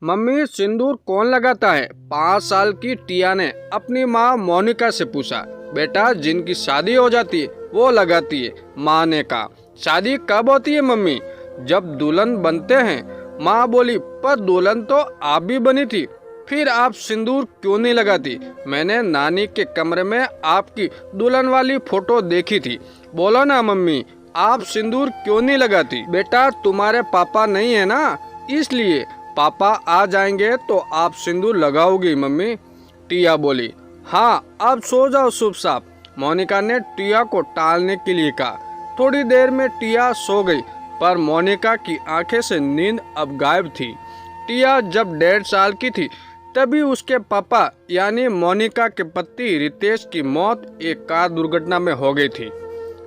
Mummy सिंदूर कौन लगाता है? 5 साल की टिया ने अपनी माँ मोनिका से पूछा। बेटा, जिनकी शादी हो जाती है वो लगाती है, माँ ने कहा। शादी कब होती है मम्मी? जब दुल्हन बनते हैं, माँ बोली। पर दुल्हन तो आप भी बनी थी, फिर आप सिंदूर क्यों नहीं लगाती? मैंने नानी के कमरे में आपकी दुल्हन वाली फोटो देखी थी। बोलो ना मम्मी, आप सिंदूर क्यों नहीं लगाती? बेटा, तुम्हारे पापा नहीं है ना, इसलिए। पापा आ जाएंगे तो आप सिंदूर लगाओगी मम्मी, टिया बोली। हाँ, अब सो जाओ चुप साप, मोनिका ने टिया को टालने के लिए कहा। थोड़ी देर में टिया सो गई, पर मोनिका की आंखें से नींद अब गायब थी। टिया जब 1.5 साल की थी, तभी उसके पापा यानी मोनिका के पति रितेश की मौत एक कार दुर्घटना में हो गई थी।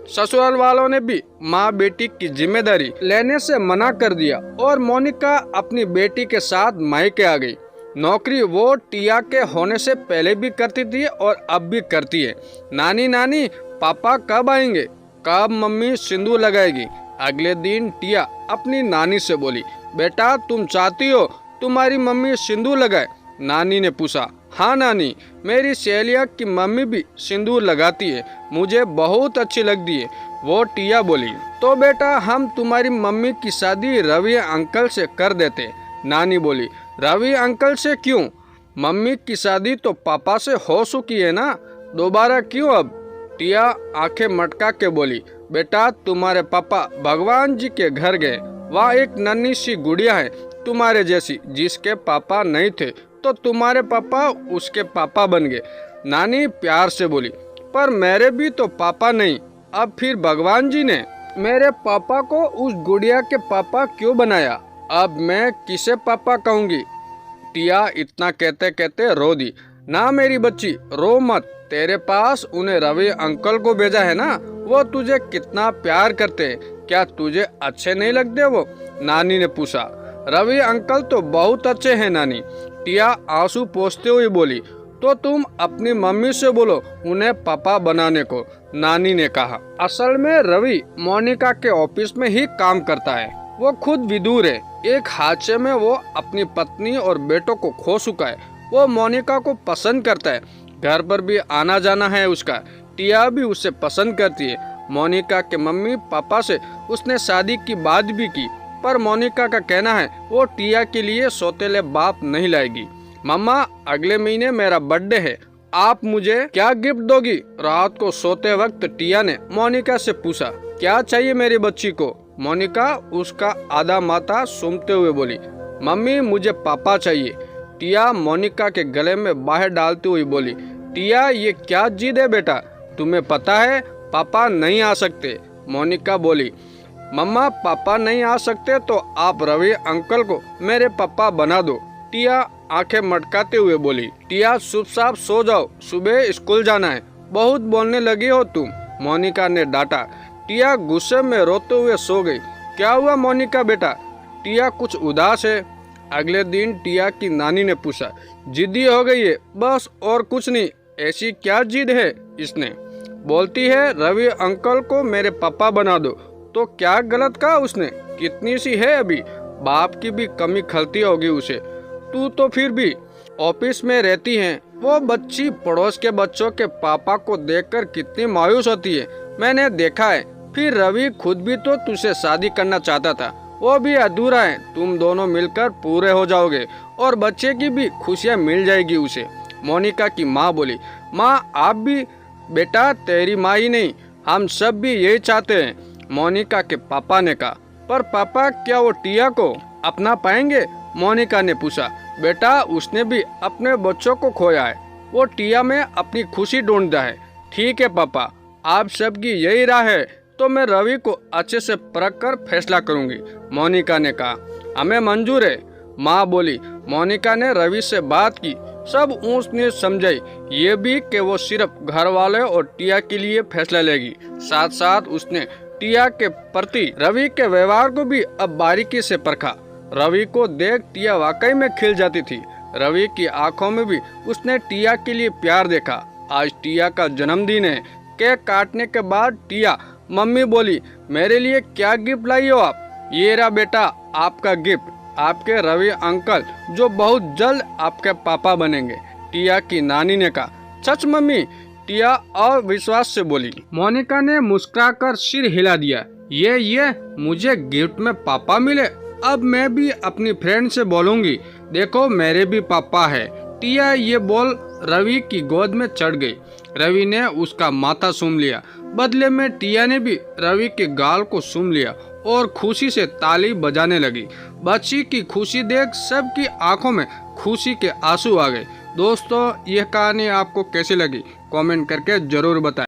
ससुराल वालों ने भी माँ बेटी की जिम्मेदारी लेने से मना कर दिया और मोनिका अपनी बेटी के साथ मायके आ गई। नौकरी वो टिया के होने से पहले भी करती थी और अब भी करती है। नानी नानी, पापा कब आएंगे? कब मम्मी सिंदूर लगाएगी? अगले दिन टिया अपनी नानी से बोली। बेटा, तुम चाहती हो तुम्हारी मम्मी सिंदूर लगाए? नानी ने पूछा। हाँ नानी, मेरी सहेलिया की मम्मी भी सिंदूर लगाती है, मुझे बहुत अच्छी लगती है, वो टिया बोली। तो बेटा, हम तुम्हारी मम्मी की शादी रवि अंकल से कर देते, नानी बोली। रवि अंकल से क्यों? मम्मी की शादी तो पापा से हो चुकी है ना, दोबारा क्यों अब? टिया आंखें मटका के बोली। बेटा, तुम्हारे पापा भगवान जी के घर गए, वहाँ एक नन्ही सी गुड़िया है तुम्हारे जैसी, जिसके पापा नहीं थे तो तुम्हारे पापा उसके पापा बन गए, नानी प्यार से बोली। पर मेरे भी तो पापा नहीं, अब फिर भगवान जी ने मेरे पापा को उस गुड़िया के पापा क्यों बनाया? अब मैं किसे पापा कहूँगी? टिया इतना कहते कहते रो दी। ना मेरी बच्ची, रो मत, तेरे पास उन्हें रवि अंकल को भेजा है ना, वो तुझे कितना प्यार करते हैं, क्या तुझे अच्छे नहीं लगते वो? नानी ने पूछा। रवि अंकल तो बहुत अच्छे हैं नानी, टिया आंसू पोंछते हुए बोली। तो तुम अपनी मम्मी से बोलो उन्हें पापा बनाने को, नानी ने कहा। असल में रवि मोनिका के ऑफिस में ही काम करता है, वो खुद विदुर है। एक हादसे में वो अपनी पत्नी और बेटों को खो चुका है। वो मोनिका को पसंद करता है, घर पर भी आना जाना है उसका। टिया भी उसे पसंद करती है। मोनिका के मम्मी पापा से उसने शादी की बात भी की, पर मोनिका का कहना है वो टिया के लिए सौतेले बाप नहीं लाएगी। मम्मा, अगले महीने मेरा बर्थडे है, आप मुझे क्या गिफ्ट दोगी? रात को सोते वक्त टिया ने मोनिका से पूछा। क्या चाहिए मेरी बच्ची को? मोनिका उसका आधा माथा सूंघते हुए बोली। मम्मी, मुझे पापा चाहिए, टिया मोनिका के गले में बाहें डालती हुई बोली। टिया, ये क्या जिद है बेटा, तुम्हें पता है पापा नहीं आ सकते, मोनिका बोली। मम्मा, पापा नहीं आ सकते तो आप रवि अंकल को मेरे पापा बना दो, टिया आंखें मटकाते हुए बोली। टिया, चुपचाप सो जाओ, सुबह स्कूल जाना है, बहुत बोलने लगी हो तुम, मोनिका ने डांटा। टिया गुस्से में रोते हुए सो गई। क्या हुआ मोनिका बेटा? टिया कुछ उदास है। अगले दिन टिया की नानी ने पूछा। जिद्दी हो गई है बस, और कुछ नहीं। ऐसी क्या जिद है इसने? बोलती है रवि अंकल को मेरे पापा बना दो। तो क्या गलत कहा उसने? कितनी सी है अभी, बाप की भी कमी खलती होगी उसे। तू तो फिर भी ऑफिस में रहती है, वो बच्ची पड़ोस के बच्चों के पापा को देखकर कितनी मायूस होती है, मैंने देखा है। फिर रवि खुद भी तो तुझसे शादी करना चाहता था, वो भी अधूरा है। तुम दोनों मिलकर पूरे हो जाओगे और बच्चे की भी खुशियाँ मिल जाएगी उसे, मोनिका की माँ बोली। माँ, आप भी बेटा, तेरी माँ ही नहीं, हम सब भी यही चाहते हैं, मोनिका के पापा ने कहा। पर पापा क्या वो टिया को अपना पाएंगे? मोनिका ने पूछा। बेटा, उसने भी अपने बच्चों को खोया है, वो टिया में अपनी खुशी ढूंढता है। ठीक है पापा, आप सबकी यही राय है तो मैं रवि को अच्छे से परख कर फैसला करूंगी, मोनिका ने कहा। हमें मंजूर है, माँ बोली। मोनिका ने रवि से बात की, सब ऊंच नीच समझाई, ये भी कि वो सिर्फ घर वाले और टिया के लिए फैसला लेगी। साथ साथ उसने टिया के प्रति रवि के व्यवहार को भी अब बारीकी से परखा। रवि को देख टिया वाकई में खिल जाती थी। रवि की आंखों में भी उसने टिया के लिए प्यार देखा। आज टिया का जन्मदिन है। केक काटने के बाद टिया मम्मी बोली, मेरे लिए क्या गिफ्ट लाई हो आप? ये रहा बेटा आपका गिफ्ट, आपके रवि अंकल जो बहुत जल्द आपके पापा बनेंगे। टिया की नानी ने कहा। सच मम्मी, टिया अविश्वास से बोली। मोनिका ने मुस्कुराकर सिर हिला दिया। ये मुझे गिफ्ट में पापा मिले। अब मैं भी अपनी फ्रेंड से बोलूंगी, देखो मेरे भी पापा है। टिया ये बोल रवि की गोद में चढ़ गई। रवि ने उसका माथा सूम लिया। बदले में टिया ने भी रवि के गाल को सूम लिया और खुशी से ताली बजाने लगी। बच्ची की खुशी देख सबकी आंखों में खुशी के आंसू आ गए। दोस्तों, यह कहानी आपको कैसी लगी कमेंट करके जरूर बताएं।